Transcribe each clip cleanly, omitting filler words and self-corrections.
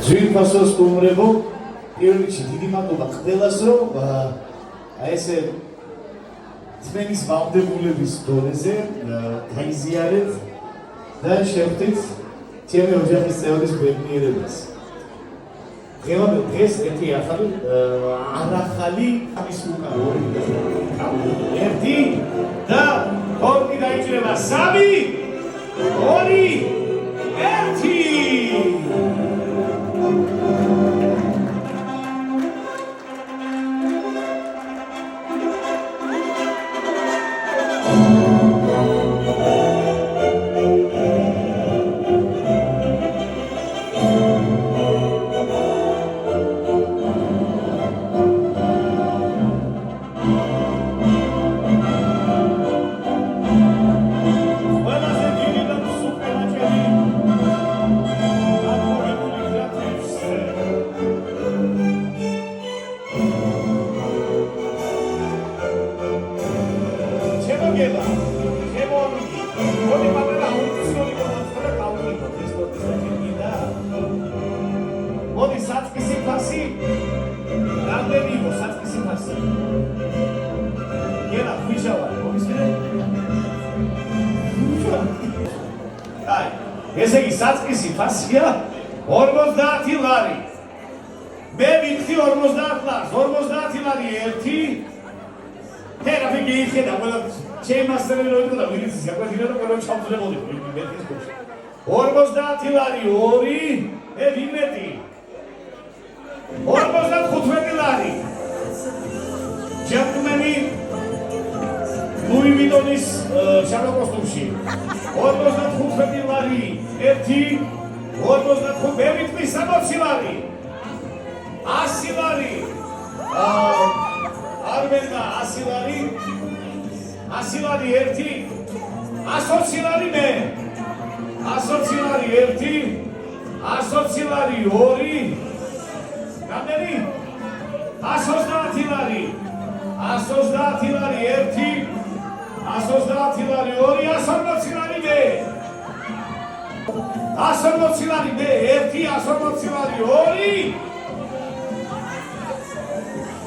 ძვირფასო სტუმრებო, პირველ რიგში დიდი მადლობა ყველას, რომ აი ესე ძმების ვალდებულების დონეზე გაიზიარეთ და შევხვდით ჩემი ოჯახის წევრების ბედნიერებას. დღეს ერთი არახალი ამის უკან ერთი და ორი დაიჭირება 3 2 1 ესე იგი საწყისი ფასია 50 ლარი. მე ვიხდი 50 ლარს, 50 ლარი 1. თერაპი გიხედა ყველა ჩემასწრე რო იყო და ვიღიცის გაკვეთილა და ყველა ჩავწლებოდი მეტის გულში. 50 ლარი 2, მე ვიმეტი 55 ლარი. ჯენტლმენი ლუი ვიტონის შავ კოსტუმში 55 ლარი 1, 55 მე ვიტყვი 60 ლარი 100 ლარი არბენდა 100 ლარი 100 ლარი 1, 120 ლარი მე 120 ლარი 1, 120 ლარი 2, რამდენი 130 ლარი 130 ლარი 1, 130 ლარი 2, 140 ლარი მე 140 ლარი მე 1, 140 ლარი 2,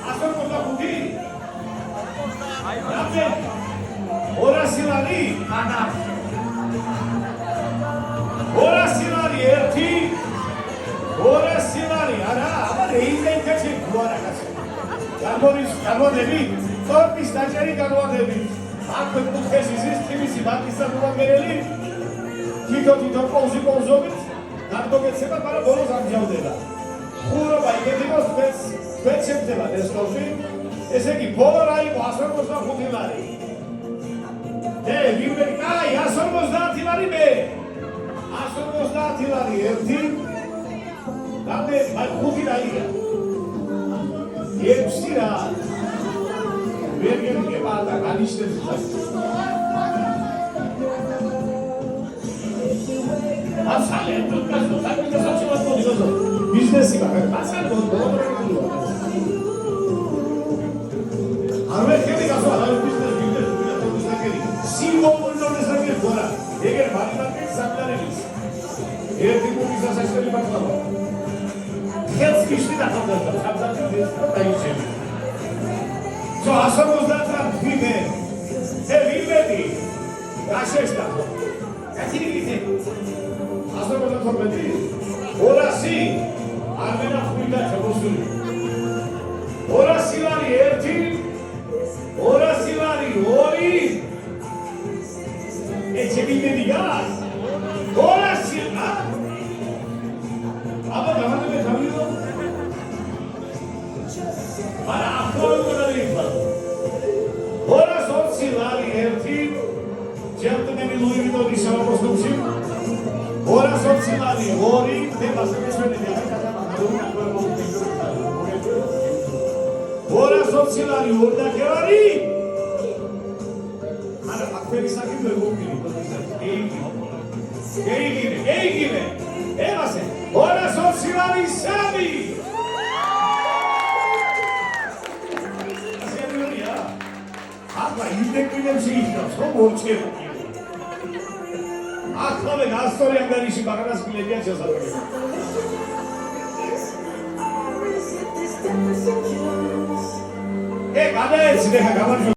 145 200 ლარი ანა 200 ლარი 1, 200 ლარი არა აბა რეინტენცია გვარა კაცო გამოდები სორტის დაჭერი გამოდები აქ კუთხეს იზის თიმისი ბანკის საკუთრებული თვითონ პოზიტივობით დაგოგეცება მაგრამ ბოლოს ამჯავდება ხურობა იგეთებას ვეც შემდება დესკოვში ესე იგი ბოლო რა იყო 155 ლარი ვიმერი აი 150 ლარი მე 150 ლარი 1 რამდენი აი 5 დაიგა 6 რა ვერ გიგება და განიშნებს ასალე თუ კაცო საკუთარ საჩუას მოდიო ბიზნესი მაგ ასალე მოდიო არვე ხელი გასვა არა ბიზნესი სიმბოლო ნონესაკი გორა ეგერ ბალიკაკი საკდარელის ერთი გულის ასაშელი ბაქლავა ხელს კიშტი დახავდა საბზარი დაიჭერა So, 150 ლარი ვიმე. ვიმეტი. გაშეშდა. გასიგიძე. 150 200 არ მენახვილა ჩაბოსული. 200 ლარი 1, 200 ლარი 2. ეჩებინები გას. 200 ა? აბა გამარჯვე ხამილო. არა აფროიდები 220 ლარი 1, ჯენტლმენი ლუი ვიტონის შავ კოსტუმში 220 ლარი 2, მე მასწავლებელი ახლა გადავაგდო 220 ლარი 2 და გევარი არა აფერი საკითხი მოგილი გეიგინე ემასე 220 ლარი 3 აბა იდეკილებს იქნებს რომ მორჩება ახლა გასწორი ანგარიში ბაღდას ბილეთია შესაძლებელი. გადაეცი ხა გამარჯვება